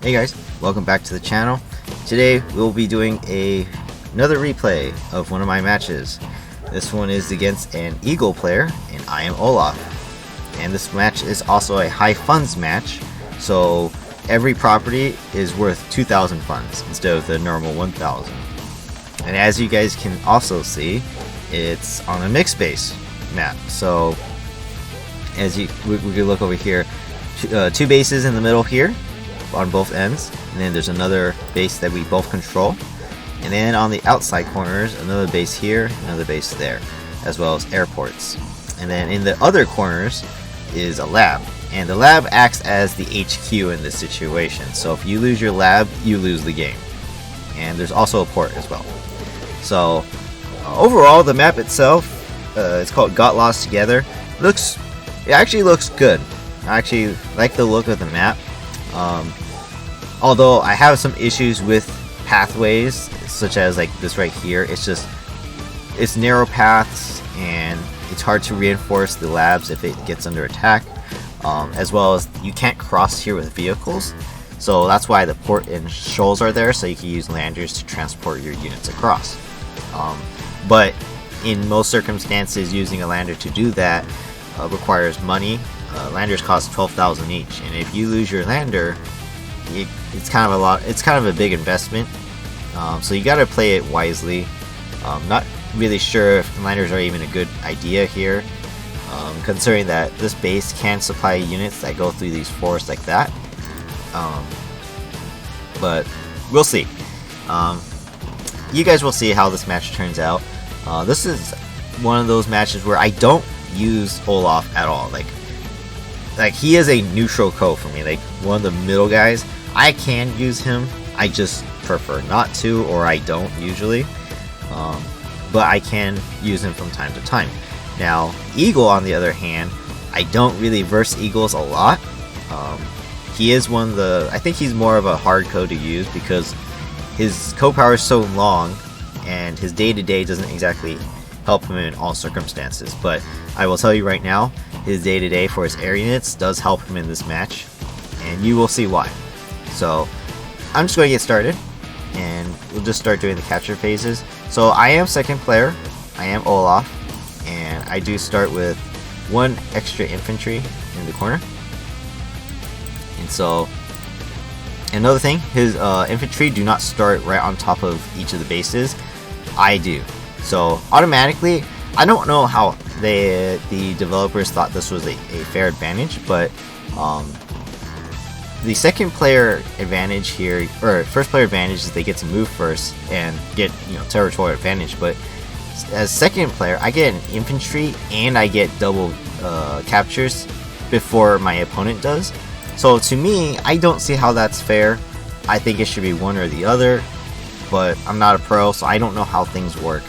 Hey guys, welcome back to the channel. Today we'll be doing another replay of one of my matches. This one is against an Eagle player, and I am Olaf. And this match is also a high funds match, so every property is worth 2,000 funds instead of the normal 1,000. And as you guys can also see, it's on a mixed base map. So as we can look over here, two bases in the middle here on both ends, and then there's another base that we both control, and then on the outside corners another base here, another base there, as well as airports. And then in the other corners is a lab, and the lab acts as the HQ in this situation. So if you lose your lab, you lose the game. And there's also a port as well. So overall, the map itself, it's called Got Lost Together. It actually looks good. I actually like the look of the map. Although I have some issues with pathways, such as like this right here. It's narrow paths, and it's hard to reinforce the labs if it gets under attack. As well as you can't cross here with vehicles, so that's why the port and shoals are there, so you can use landers to transport your units across. But in most circumstances, using a lander to do that requires money. Landers cost 12,000 each, and if you lose your lander, it's kind of a lot. It's kind of a big investment. So you got to play it wisely. Not really sure if landers are even a good idea here, considering that this base can supply units that go through these forests like that. But we'll see. You guys will see how this match turns out. This is one of those matches where I don't use Olaf at all. Like he is a neutral co for me, like one of the middle guys. I can use him, I just prefer not to, or I don't usually. But I can use him from time to time. Now, Eagle, on the other hand, I don't really verse Eagles a lot. He is one of the, I think he's more of a hard co to use because his co-power is so long, and his day-to-day doesn't exactly help him in all circumstances. But I will tell you right now, his day-to-day for his air units does help him in this match, and you will see why. So I'm just going to get started, and we'll just start doing the capture phases. So I am second player, I am Olaf, and I do start with one extra infantry in the corner. And so another thing, his infantry do not start right on top of each of the bases. I do. So automatically, I don't know how the developers thought this was a fair advantage, but the second player advantage here, or first player advantage, is they get to move first and get, territorial advantage. But as second player, I get an infantry and I get double captures before my opponent does. So to me, I don't see how that's fair. I think it should be one or the other, but I'm not a pro, so I don't know how things work.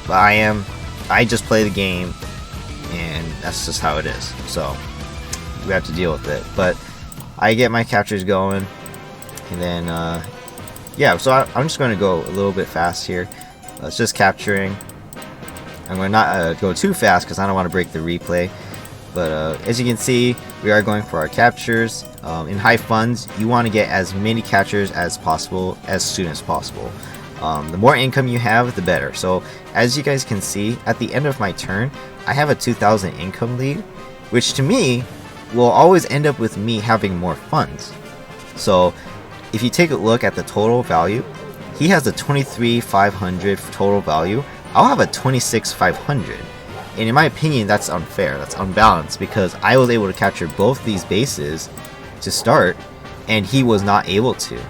But I just play the game, and that's just how it is. So we have to deal with it. But I get my captures going, and then yeah. So I'm just going to go a little bit fast here. It's just capturing. I'm going to not go too fast because I don't want to break the replay. But as you can see, we are going for our captures. In high funds, you want to get as many captures as possible as soon as possible. The more income you have, the better. So as you guys can see, at the end of my turn, I have a 2,000 income lead, which to me will always end up with me having more funds. So if you take a look at the total value, he has a 23,500 total value. I'll have a 26,500. And in my opinion, that's unfair. That's unbalanced because I was able to capture both these bases to start, and he was not able to.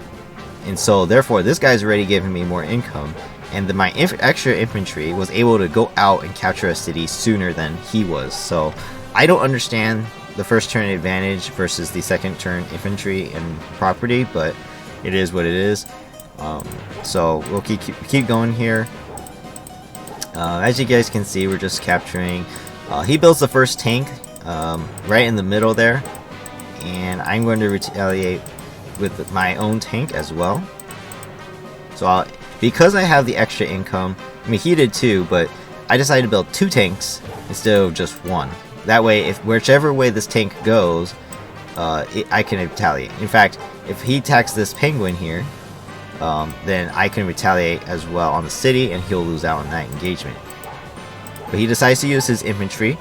And so therefore, this guy's already giving me more income, and my extra infantry was able to go out and capture a city sooner than he was. So I don't understand the first turn advantage versus the second turn infantry and property, but it is what it is. So we'll keep going here. As you guys can see, we're just capturing. He builds the first tank right in the middle there, and I'm going to retaliate with my own tank as well. So because I have the extra income, I mean he did too, but I decided to build 2 tanks instead of just 1. That way, if whichever way this tank goes, I can retaliate. In fact, if he attacks this penguin here, then I can retaliate as well on the city, and he'll lose out on that engagement. But he decides to use his infantry.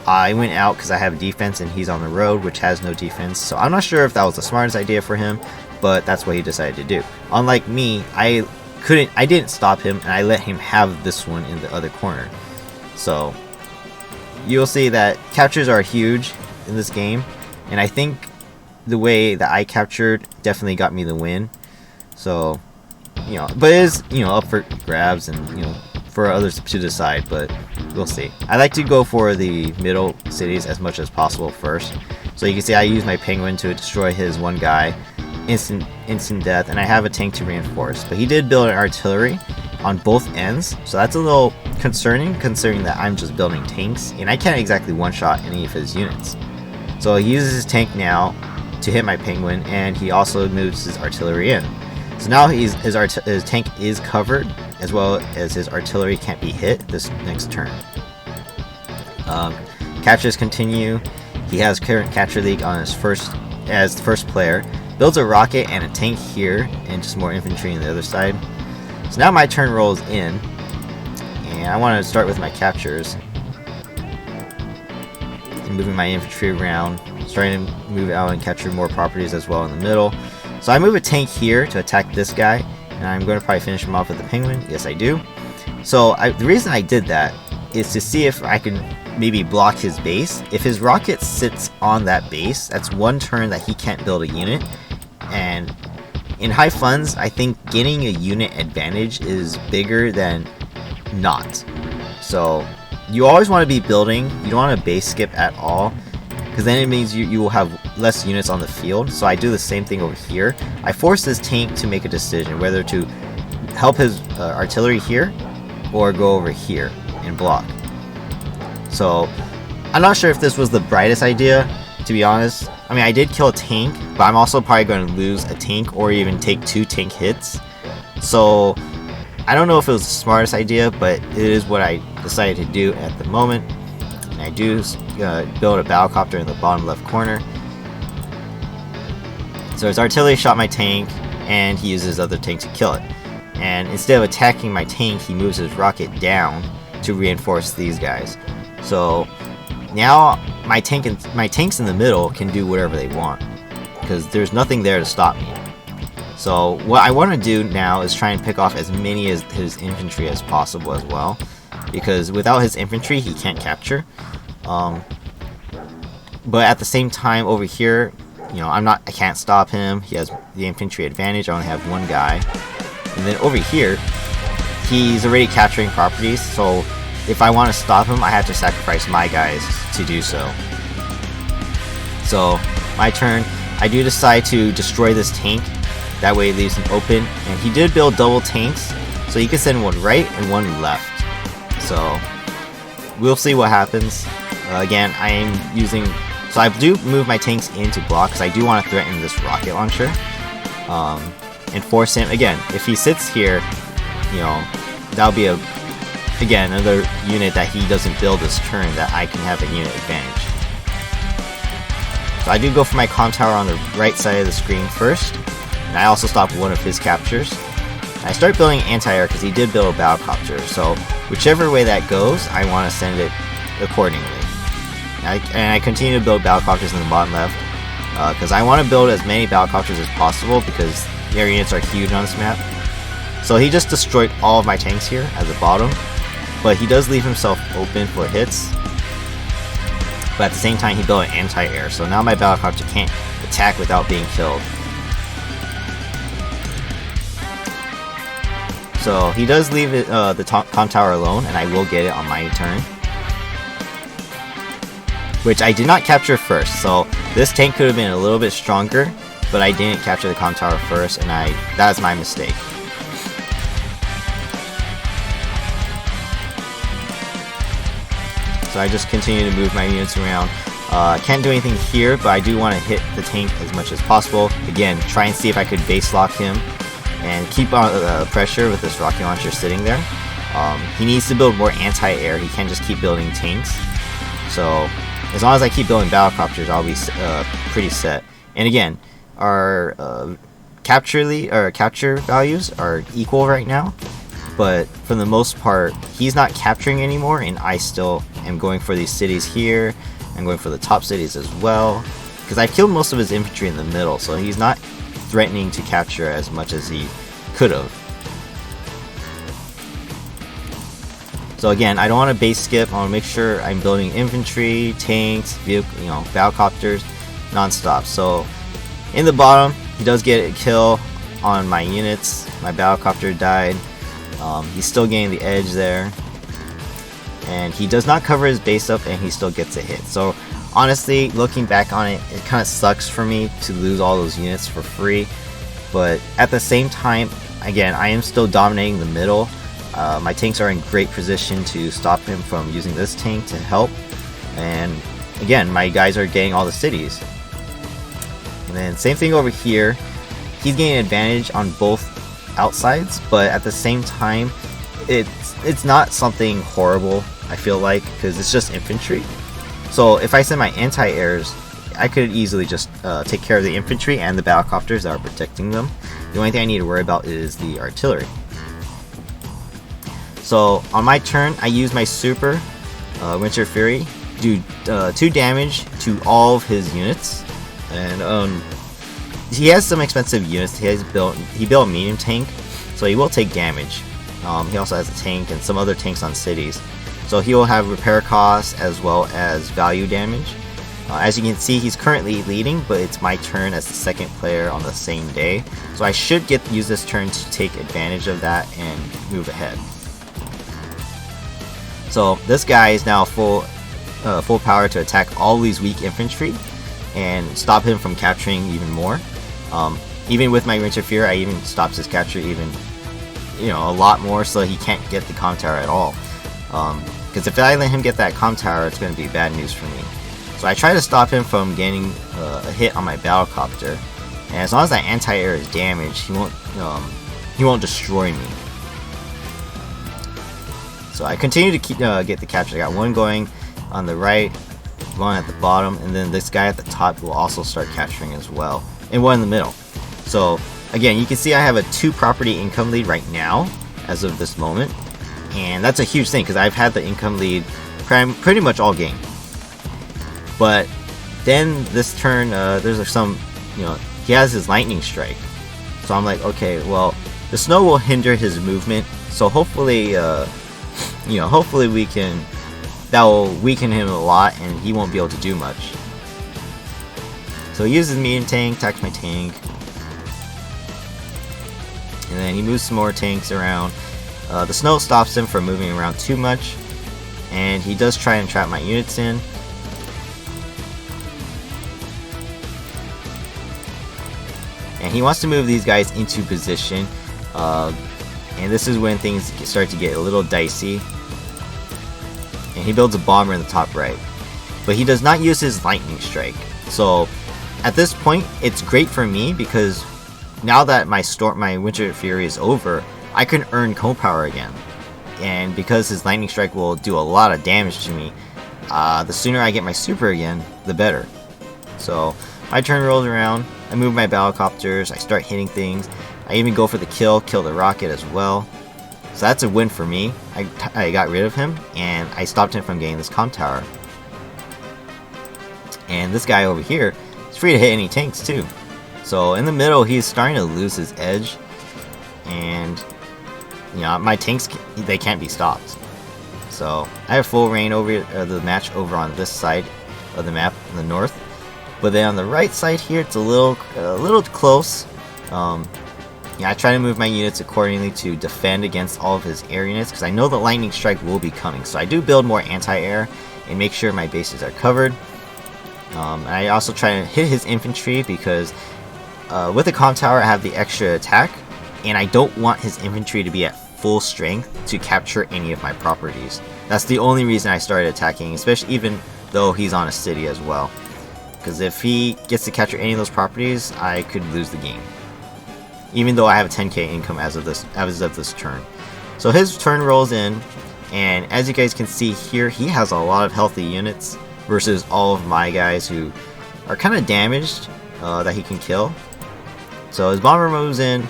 I went out because I have defense and he's on the road, which has no defense, so I'm not sure if that was the smartest idea for him, but that's what he decided to do. Unlike me, I didn't stop him, and I let him have this one in the other corner. So you'll see that captures are huge in this game, and I think the way that I captured definitely got me the win. So, you know, but it is, you know, up for grabs and, you know, for others to decide, but we'll see. I like to go for the middle cities as much as possible first. So you can see I use my penguin to destroy his one guy, instant death, and I have a tank to reinforce. But he did build an artillery on both ends, so that's a little concerning considering that I'm just building tanks and I can't exactly one-shot any of his units. So he uses his tank now to hit my penguin, and he also moves his artillery in. So now his tank is covered, as well as his artillery can't be hit this next turn. Captures continue. He has current capture league on his first player. Builds a rocket and a tank here, and just more infantry on the other side. So now my turn rolls in, and I want to start with my captures. And moving my infantry around, starting to move out and capture more properties as well in the middle. So I move a tank here to attack this guy, and I'm going to probably finish him off with the penguin. Yes, I do. So the reason I did that is to see if I can maybe block his base. If his rocket sits on that base, that's one turn that he can't build a unit. And in high funds, I think getting a unit advantage is bigger than not. So you always want to be building. You don't want to base skip at all, because then it means you will have less units on the field. So I do the same thing over here. I force this tank to make a decision whether to help his artillery here or go over here and block. So I'm not sure if this was the brightest idea, to be honest. I mean, I did kill a tank, but I'm also probably going to lose a tank or even take 2 tank hits. So I don't know if it was the smartest idea, but it is what I decided to do at the moment. And I do build a battlecopter in the bottom left corner. So his artillery shot my tank, and he uses his other tank to kill it. And instead of attacking my tank, he moves his rocket down to reinforce these guys. So now my tanks in the middle can do whatever they want, because there's nothing there to stop me. So what I want to do now is try and pick off as many of his infantry as possible as well, because without his infantry he can't capture. But at the same time over here, you know, I can't stop him. He has the infantry advantage. I only have one guy. And then over here, he's already capturing properties, so if I want to stop him, I have to sacrifice my guys to do so. So my turn, I do decide to destroy this tank. That way it leaves him open. And he did build double tanks, so he can send one right and one left. So we'll see what happens. Again, I am using... So I do move my tanks in to block, because I do want to threaten this rocket launcher. And force him... Again, if he sits here, you know, that'll be again, another unit that he doesn't build this turn that I can have a unit advantage. So I do go for my comm tower on the right side of the screen first, and I also stop one of his captures. And I start building anti-air because he did build a battlecopter, so whichever way that goes, I want to send it accordingly. And I continue to build battlecopters in the bottom left, because I want to build as many battlecopters as possible, because their units are huge on this map. So he just destroyed all of my tanks here at the bottom, but he does leave himself open for hits. But at the same time, he built an anti-air, so now my battlecopter can't attack without being killed. So he does leave it, the comm tower alone, and I will get it on my turn, which I did not capture first. So this tank could have been a little bit stronger, but I didn't capture the comm tower first, and that was my mistake. So I just continue to move my units around. Can't do anything here, but I do want to hit the tank as much as possible. Again, try and see if I could base lock him and keep on pressure with this rocket launcher sitting there. He needs to build more anti-air. He can't just keep building tanks. So as long as I keep building battlecopters, I'll be pretty set. And again, our capture values are equal right now, but for the most part, he's not capturing anymore, and I still am going for these cities here. I'm going for the top cities as well, because I killed most of his infantry in the middle, so he's not threatening to capture as much as he could have. So again, I don't want to base skip. I want to make sure I'm building infantry, tanks, vehicle, battlecopters, non-stop. So in the bottom, he does get a kill on my units. My battlecopter died. He's still getting the edge there, and he does not cover his base up, and he still gets a hit. So honestly, looking back on it, it kind of sucks for me to lose all those units for free. But at the same time, again, I am still dominating the middle. My tanks are in great position to stop him from using this tank to help. And again, my guys are getting all the cities. And then same thing over here. He's getting an advantage on both outsides, but at the same time, it's not something horrible, I feel like, because it's just infantry. So if I send my anti-airs, I could easily just take care of the infantry and the battlecopters that are protecting them. The only thing I need to worry about is the artillery. So on my turn, I use my super Winter Fury, do 2 damage to all of his units, and he has some expensive units. He built a medium tank, so he will take damage. He also has a tank and some other tanks on cities, so he will have repair costs as well as value damage. As you can see, he's currently leading, but it's my turn as the second player on the same day, so I should use this turn to take advantage of that and move ahead. So this guy is now full power to attack all these weak infantry and stop him from capturing even more. Even with my Winter Fury, I even stops his capture even, a lot more, so he can't get the comm tower at all. Because if I let him get that comm tower, it's going to be bad news for me. So I try to stop him from getting a hit on my battlecopter, and as long as that anti-air is damaged, he won't destroy me. So I continue to get the capture. I got one going on the right, one at the bottom, and then this guy at the top will also start capturing as well, and one in the middle. So again, you can see I have a 2 property income lead right now as of this moment, and that's a huge thing because I've had the income lead pretty much all game. But then this turn, there's some, he has his lightning strike, so I'm like, okay, well, the snow will hinder his movement, so hopefully hopefully that will weaken him a lot and he won't be able to do much. So he uses medium tank, attacks my tank, and then he moves some more tanks around. The snow stops him from moving around too much, and he does try and trap my units in. And he wants to move these guys into position, and this is when things start to get a little dicey. And he builds a bomber in the top right, but he does not use his lightning strike. So at this point, it's great for me because now that my Winter Fury is over, I can earn comm power again. And because his lightning strike will do a lot of damage to me, the sooner I get my super again, the better. So my turn rolls around, I move my battlecopters, I start hitting things, I even go for the kill the rocket as well. So that's a win for me. I got rid of him, and I stopped him from getting this comm tower. And this guy over here is free to hit any tanks too. So in the middle, he's starting to lose his edge, and my tanks, they can't be stopped. So I have full reign over the match over on this side of the map in the north. But then on the right side here, it's a little close. I try to move my units accordingly to defend against all of his air units, because I know the lightning strike will be coming. So I do build more anti-air and make sure my bases are covered. I also try to hit his infantry because with the comm tower I have the extra attack, and I don't want his infantry to be at full strength to capture any of my properties. That's the only reason I started attacking, especially even though he's on a city as well. Because if he gets to capture any of those properties, I could lose the game. Even though I have a 10k income as of this turn. So his turn rolls in, and as you guys can see here, he has a lot of healthy units versus all of my guys who are kind of damaged that he can kill. So his bomber moves in,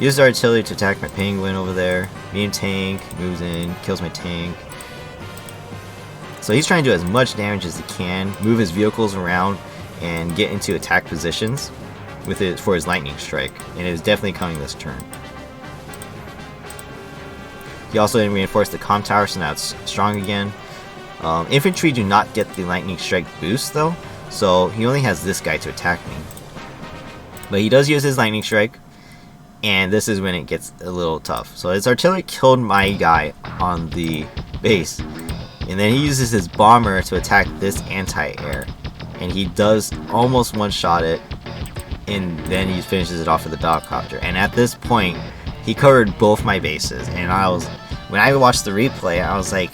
uses artillery to attack my penguin over there. Medium tank moves in, kills my tank. So he's trying to do as much damage as he can, move his vehicles around, and get into attack positions with it for his lightning strike. And it is definitely coming this turn. He also didn't reinforce the comm tower, so now it's strong again. Infantry do not get the lightning strike boost though, so he only has this guy to attack me. But he does use his lightning strike, and this is when it gets a little tough. So his artillery killed my guy on the base, and then he uses his bomber to attack this anti-air, and he does almost one-shot it, and then he finishes it off with the helicopter. And at this point, he covered both my bases, and when I watched the replay, I was like,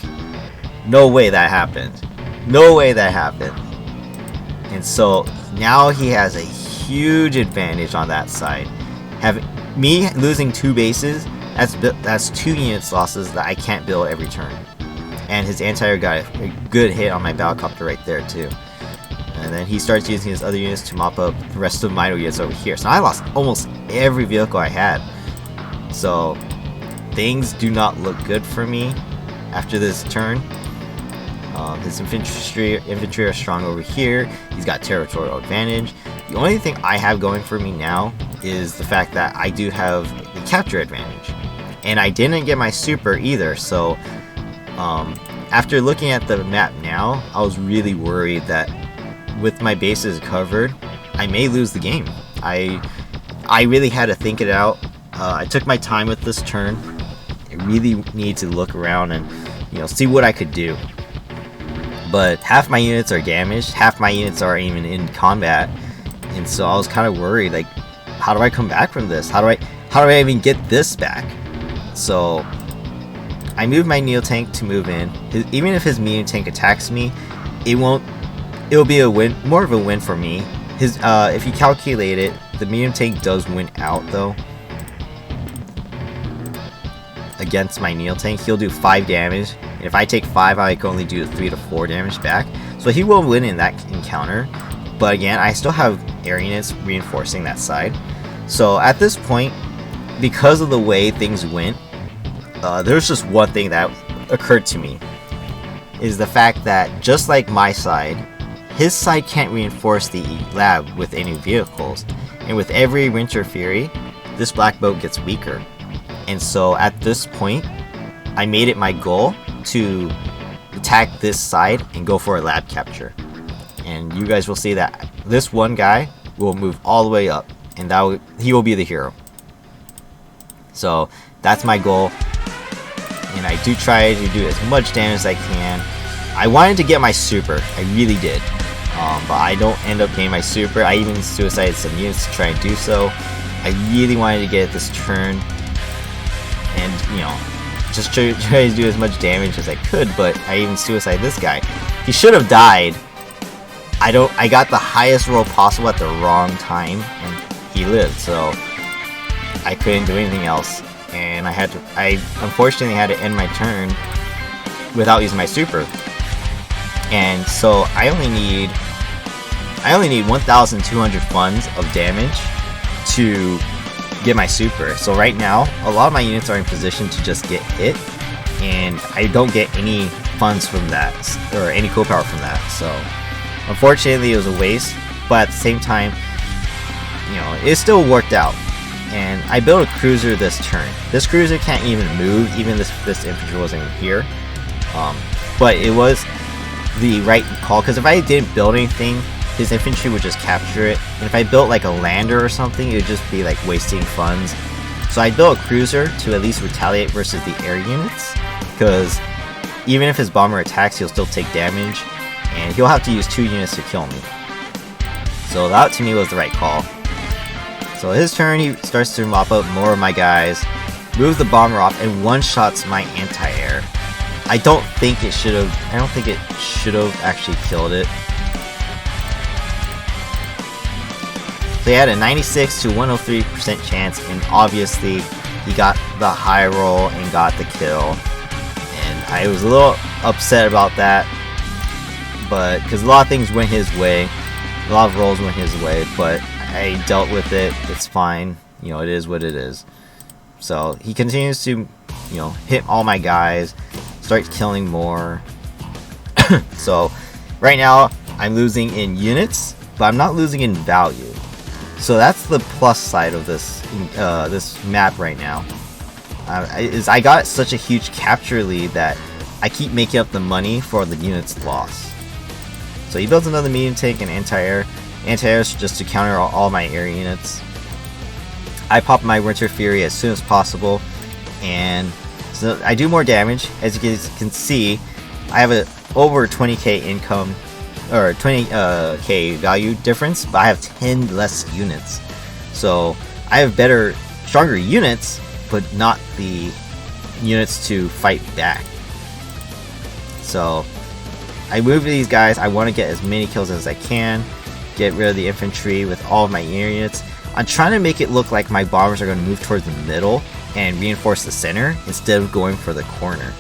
no way that happened. No way that happened. And so now he has a huge advantage on that side. Me losing 2 bases, that's 2 units losses that I can't build every turn. And his anti-air got a good hit on my helicopter right there too. And then he starts using his other units to mop up the rest of my units over here. So I lost almost every vehicle I had. So things do not look good for me after this turn. His infantry are strong over here. He's got territorial advantage. The only thing I have going for me now is the fact that I do have the capture advantage. And I didn't get my super either, so after looking at the map now, I was really worried that with my bases covered, I may lose the game. I really had to think it out. I took my time with this turn. I really need to look around and see what I could do. But half my units are damaged, half my units are even in combat, and so I was kind of worried, like, how do I come back from this? How do I even get this back? So I moved my Neo tank to move in. Even if his medium tank attacks me, it'll be a win, more of a win for me. If you calculate it, the medium tank does win out though. Against my Neo tank, he'll do 5 damage, and if I take 5, I can only do 3 to 4 damage back. So he will win in that encounter, but again, I still have air units reinforcing that side. So at this point, because of the way things went, there's just one thing that occurred to me, is the fact that just like my side, his side can't reinforce the lab with any vehicles, and with every Winter Fury, this black boat gets weaker. And so at this point, I made it my goal to attack this side and go for a lab capture. And you guys will see that this one guy will move all the way up, and he will be the hero. So that's my goal, and I do try to do as much damage as I can. I wanted to get my super, I really did, but I don't end up getting my super. I even suicided some units to try and do so. I really wanted to get it this turn, and just try to do as much damage as I could, but I even suicided this guy. He should have died. I got the highest roll possible at the wrong time, and he lived, so I couldn't do anything else, and I unfortunately had to end my turn without using my super. And so I only need 1,200 funds of damage to get my super. So right now, a lot of my units are in position to just get hit, and I don't get any funds from that, or any cool power from that. So unfortunately, it was a waste, but at the same time, it still worked out. And I built a cruiser this turn. This cruiser can't even move, even this infantry wasn't here. But it was the right call, because if I didn't build anything, his infantry would just capture it, and if I built like a lander or something, it would just be like wasting funds. So I built a cruiser to at least retaliate versus the air units, because even if his bomber attacks, he'll still take damage, and he'll have to use 2 units to kill me. So that to me was the right call. So his turn, he starts to mop up more of my guys, moves the bomber off, and one-shots my anti-air. I don't think it should have actually killed it. So he had a 96 to 103% chance, and obviously he got the high roll and got the kill. And I was a little upset about that, but because a lot of things went his way, a lot of rolls went his way, but I dealt with it. It's fine. You know, it is what it is. So he continues to, you know, hit all my guys, start killing more. So right now I'm losing in units, but I'm not losing in value. So that's the plus side of this this map right now. I got such a huge capture lead that I keep making up the money for the units lost. So he builds another medium tank and anti-air. Anti-air is just to counter all my air units. I pop my Winter Fury as soon as possible, and so I do more damage. As you guys can see, I have a over 20k income, or 20k value difference, but I have 10 less units. So I have better, stronger units, but not the units to fight back. So I move these guys. I want to get as many kills as I can, get rid of the infantry with all of my units. I'm trying to make it look like my bombers are going to move towards the middle and reinforce the center instead of going for the corner.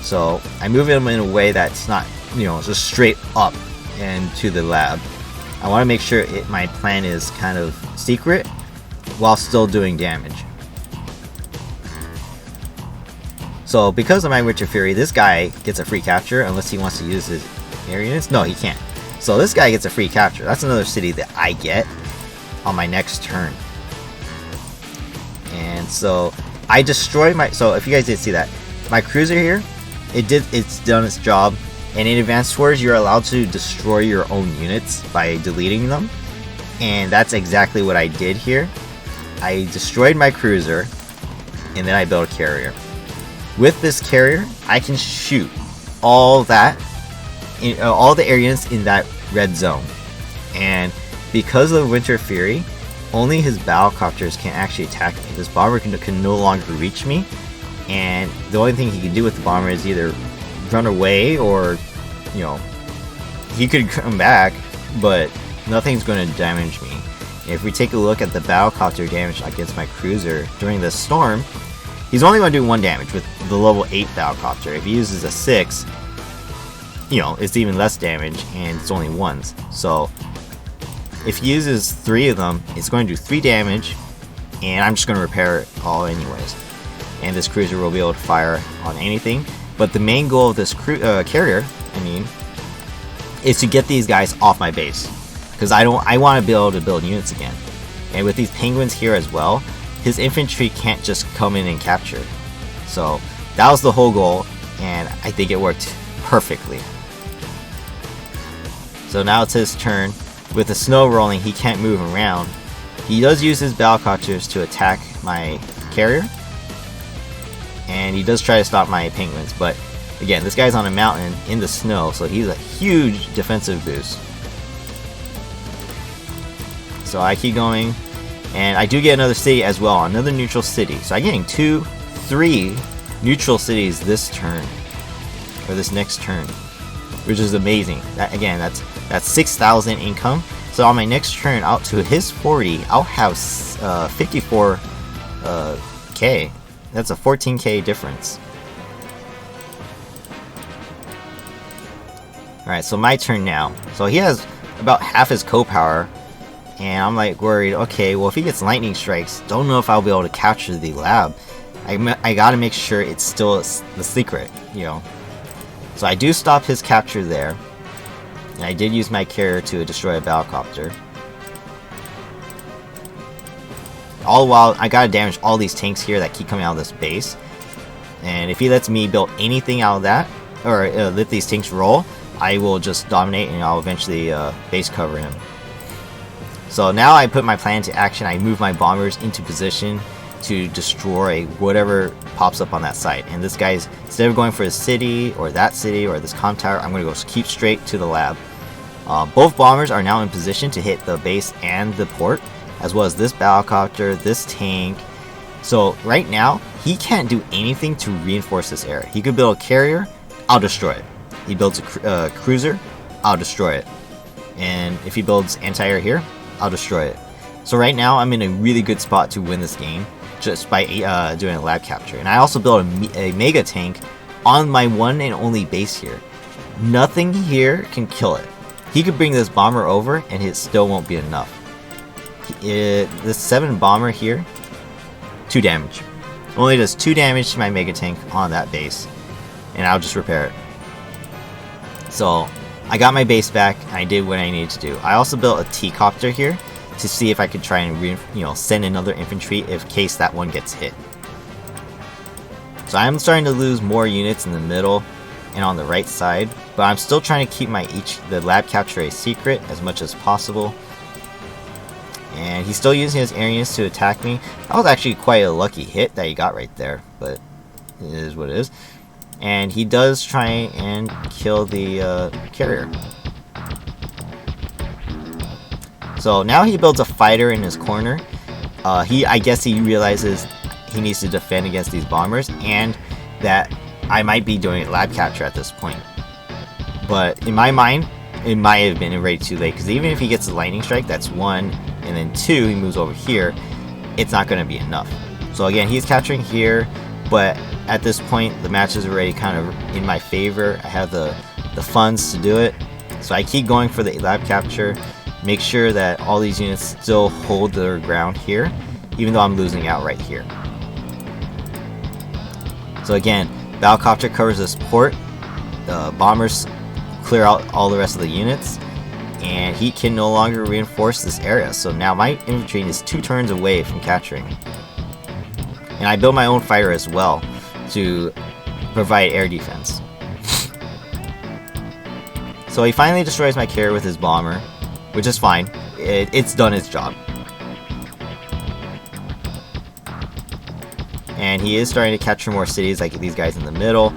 So I move them in a way that's not, you know, just straight up and to the lab. I want to make sure my plan is kind of secret while still doing damage. So because of my Winter Fury, this guy gets a free capture unless he wants to use his air units. No, he can't. So this guy gets a free capture. That's another city that I get on my next turn. And so I destroyed my, so if you guys did see that, my cruiser here, it's done its job. And in Advanced Wars, you're allowed to destroy your own units by deleting them. And that's exactly what I did here. I destroyed my cruiser, and then I built a carrier. With this carrier, I can shoot all that, all the air units in that red zone. And because of Winter Fury, only his battlecopters can actually attack me. This bomber can no longer reach me, and the only thing he can do with the bomber is either run away or, you know, he could come back, but nothing's going to damage me. If we take a look at the battlecopter damage against my cruiser during the storm, he's only going to do 1 damage with the level 8 battlecopter. If he uses a 6, you know, it's even less damage, and it's only 1s. So if he uses 3 of them, it's going to do 3 damage, and I'm just going to repair it all anyways. And this cruiser will be able to fire on anything. But the main goal of this carrier, is to get these guys off my base, because I want to be able to build units again. And with these penguins here as well, his infantry can't just come in and capture. So that was the whole goal, and I think it worked perfectly. So now it's his turn. With the snow rolling, he can't move around. He does use his battlecopters to attack my carrier, and he does try to stop my penguins, but again, this guy's on a mountain in the snow, so he's a huge defensive boost. So I keep going, and I do get another city as well, another neutral city. So I'm getting 3 neutral cities this turn, or this next turn, which is amazing. That, again, that's 6,000 income. So on my next turn, out to his 40, I'll have 54 K. That's a 14k difference. Alright, so my turn now. So he has about half his co-power, and I'm like worried, okay, well if he gets lightning strikes, don't know if I'll be able to capture the lab. I gotta make sure it's still the secret, you know. So I do stop his capture there, and I did use my carrier to destroy a battlecopter. All the while, I gotta damage all these tanks here that keep coming out of this base. And if he lets me build anything out of that, or let these tanks roll, I will just dominate, and I'll eventually base cover him. So now I put my plan into action. I move my bombers into position to destroy whatever pops up on that site. And this guy's, instead of going for the city or that city or this comm tower, I'm going to go keep straight to the lab. Both bombers are now in position to hit the base and the port, as well as this battlecopter, this tank. So right now, he can't do anything to reinforce this area. He could build a carrier, I'll destroy it. He builds a cruiser, I'll destroy it. And if he builds anti-air here, I'll destroy it. So right now, I'm in a really good spot to win this game, just by doing a lab capture. And I also built a mega tank on my one and only base here. Nothing here can kill it. He could bring this bomber over and it still won't be enough. This 7 bomber here, 2 damage. Only does 2 damage to my Mega Tank on that base, and I'll just repair it. So I got my base back and I did what I needed to do. I also built a T-copter here to see if I could try and send another infantry if case that one gets hit. So I'm starting to lose more units in the middle and on the right side, but I'm still trying to keep the lab capture a secret as much as possible. And he's still using his air units to attack me. That was actually quite a lucky hit that he got right there, but it is what it is. And he does try and kill the carrier. So now he builds a fighter in his corner. I guess he realizes he needs to defend against these bombers, and that I might be doing lab capture at this point. But in my mind, it might have been already too late, because even if he gets a lightning strike, that's 1, and then 2, he moves over here, it's not going to be enough. So again, he's capturing here, but at this point, the match is already kind of in my favor. I have the funds to do it, so I keep going for the lab capture, make sure that all these units still hold their ground here, even though I'm losing out right here. So again, Battlecopter covers this port, the bombers clear out all the rest of the units, and he can no longer reinforce this area. So now my infantry is 2 turns away from capturing. And I build my own fighter as well to provide air defense. So he finally destroys my carrier with his bomber, which is fine. It's done its job. And he is starting to capture more cities, like these guys in the middle.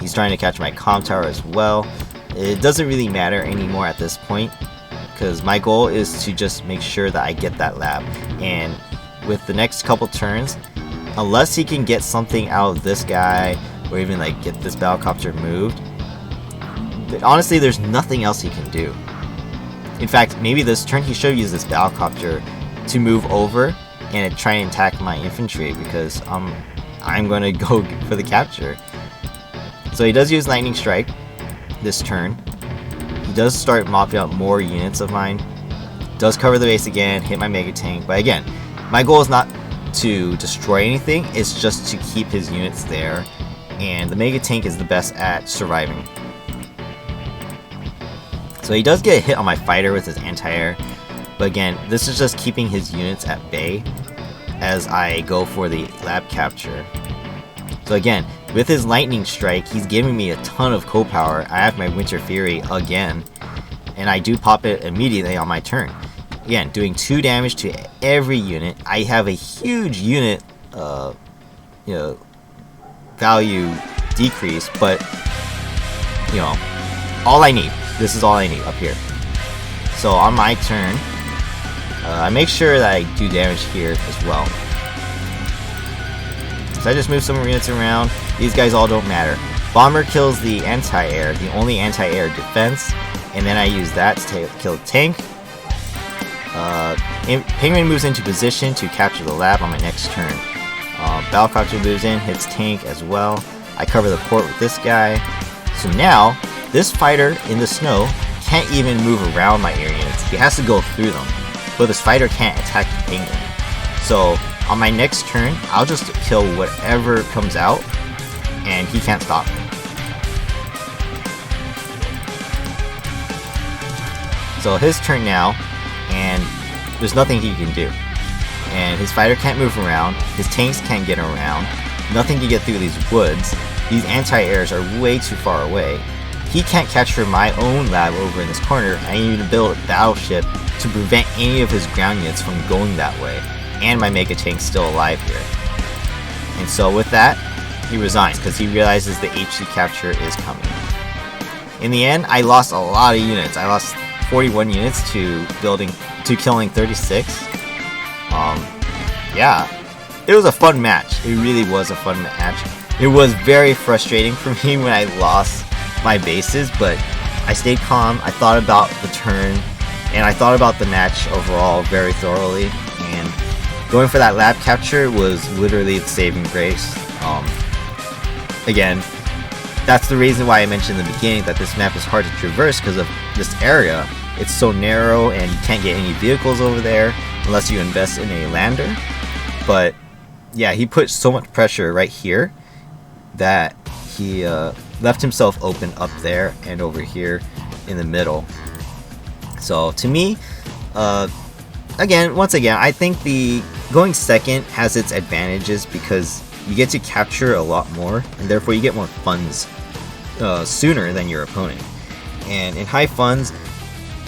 He's trying to catch my comm tower as well. It doesn't really matter anymore at this point, because my goal is to just make sure that I get that lab. And with the next couple turns, unless he can get something out of this guy, or even like get this Battlecopter moved, honestly there's nothing else he can do. In fact, maybe this turn he should use this Battlecopter to move over and try and attack my infantry, because I'm gonna go for the capture. So he does use Lightning Strike this turn. He does start mopping up more units of mine. Does cover the base again, hit my Mega Tank, but again, my goal is not to destroy anything, it's just to keep his units there, and the Mega Tank is the best at surviving. So he does get a hit on my fighter with his anti-air, but again, this is just keeping his units at bay as I go for the lab capture. So again, with his lightning strike, he's giving me a ton of co-power. I have my Winter Fury again, and I do pop it immediately on my turn. Again, doing 2 damage to every unit. I have a huge unit value decrease, but all I need. This is all I need up here. So on my turn, I make sure that I do damage here as well. So I just move some units around. These guys all don't matter. Bomber kills the anti-air, the only anti-air defense, and then I use that to kill the tank. Penguin moves into position to capture the lab on my next turn. Battlecopter moves in, hits tank as well. I cover the port with this guy. So now, this fighter in the snow can't even move around my air units. He has to go through them. But this fighter can't attack the penguin. So on my next turn, I'll just kill whatever comes out, and he can't stop me. So his turn now, and there's nothing he can do. And his fighter can't move around, his tanks can't get around, nothing can get through these woods, these anti-airs are way too far away. He can't capture my own lab over in this corner. I need to build a battleship to prevent any of his ground units from going that way. And my Mega Tank's still alive here. And so with that, he resigns because he realizes the HC capture is coming. In the end, I lost a lot of units. I lost 41 units to killing 36. Yeah, it was a fun match. It really was a fun match. It was very frustrating for me when I lost my bases, but I stayed calm. I thought about the turn, and I thought about the match overall very thoroughly. And going for that lab capture was literally the saving grace. Again, that's the reason why I mentioned in the beginning that this map is hard to traverse because of this area. It's so narrow and you can't get any vehicles over there unless you invest in a lander. But yeah, he put so much pressure right here that he left himself open up there and over here in the middle. So to me, once again, I think the going second has its advantages because you get to capture a lot more, and therefore you get more funds sooner than your opponent. And in high funds,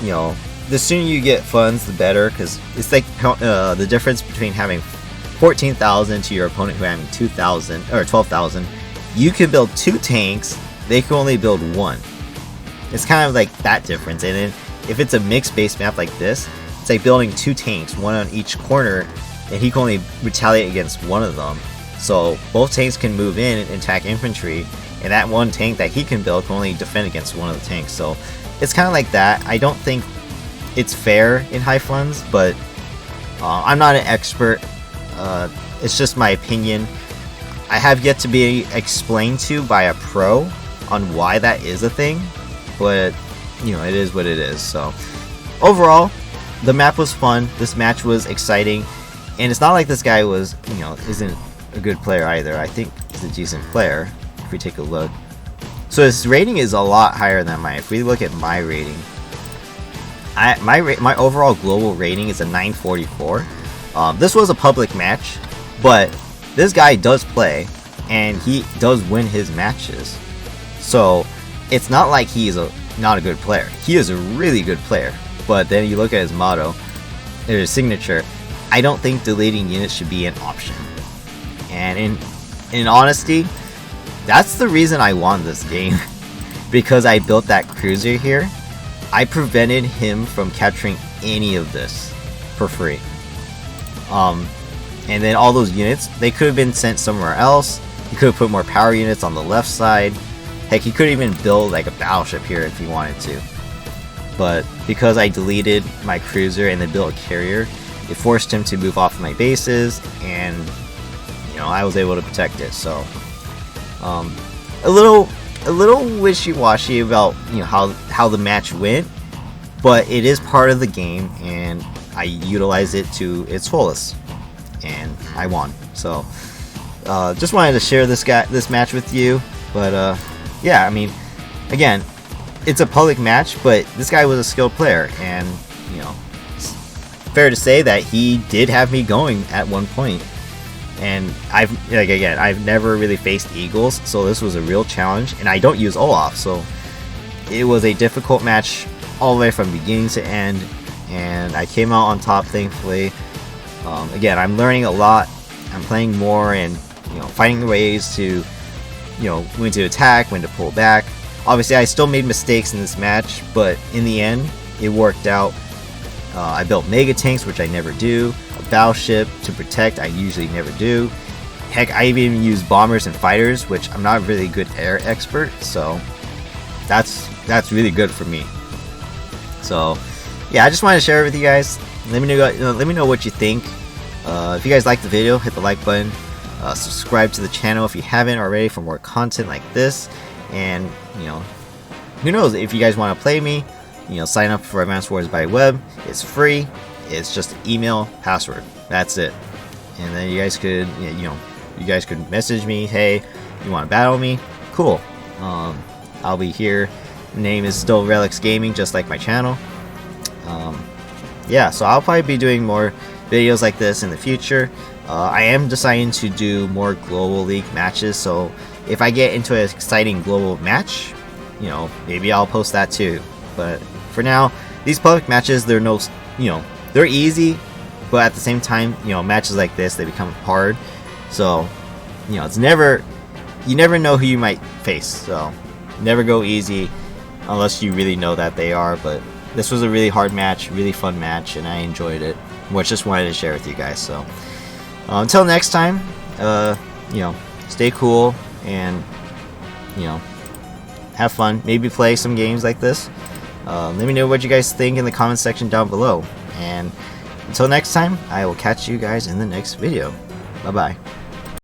you know, the sooner you get funds, the better, because it's like the difference between having 14,000 to your opponent who having 2,000 or 12,000. You can build 2 tanks, they can only build 1. It's kind of like that difference. And then if it's a mixed base map like this, it's like building 2 tanks, one on each corner, and he can only retaliate against one of them. So both tanks can move in and attack infantry, and that one tank that he can build can only defend against one of the tanks. So it's kind of like that. I don't think it's fair in high funds, but I'm not an expert. It's just my opinion. I have yet to be explained to by a pro on why that is a thing, but you know, it is what it is. So overall, the map was fun. This match was exciting, and it's not like this guy was, you know, isn't a good player either. I think he's a decent player if we take a look. So his rating is a lot higher than mine. If we look at my rating, my overall global rating is a 944. This was a public match, but this guy does play and he does win his matches. So it's not like he's not a good player. He is a really good player. But then you look at his motto, or his signature. I don't think deleting units should be an option. And in honesty, that's the reason I won this game. Because I built that cruiser here, I prevented him from capturing any of this for free. And then all those units, they could have been sent somewhere else. He could have put more power units on the left side. Heck, he could even build like a battleship here if he wanted to. But because I deleted my cruiser and then built a carrier, it forced him to move off of my bases, and you know, I was able to protect it. So a little wishy-washy about, you know, how the match went, but it is part of the game, and I utilize it to its fullest, and I won. So just wanted to share this match with you. But yeah, I mean, again, it's a public match, but this guy was a skilled player, and you know, it's fair to say that he did have me going at one point. And I've never really faced Eagles, so this was a real challenge, and I don't use Olaf, so it was a difficult match all the way from beginning to end, and I came out on top, thankfully. Again, I'm learning a lot. I'm playing more and, you know, finding ways to, you know, when to attack, when to pull back. Obviously, I still made mistakes in this match, but in the end, it worked out. I built mega tanks, which I never do. A battleship to protect, I usually never do. Heck, I even use bombers and fighters, which I'm not a really good air expert, so that's really good for me. So yeah, I just wanted to share it with you guys. Let me know what you think. If you guys liked the video, hit the like button. Subscribe to the channel if you haven't already for more content like this. And you know, who knows, if you guys want to play me, you know, sign up for Advanced Wars by Web. It's free. It's just an email, password. That's it. And then you guys could, you guys could message me. Hey, you want to battle me? Cool. I'll be here. The name is still Relyks Gaming, just like my channel. Yeah, so I'll probably be doing more videos like this in the future. I am deciding to do more Global League matches, so if I get into an exciting global match, you know, maybe I'll post that too. But for now, these public matches, they're they're easy, but at the same time, you know, matches like this, they become hard. So, you know, you never know who you might face. So, never go easy unless you really know that they are. But this was a really hard match, really fun match, and I enjoyed it. Which just wanted to share with you guys. So, until next time, you know, stay cool and, you know, have fun. Maybe play some games like this. Let me know what you guys think in the comment section down below. And until next time, I will catch you guys in the next video. Bye bye.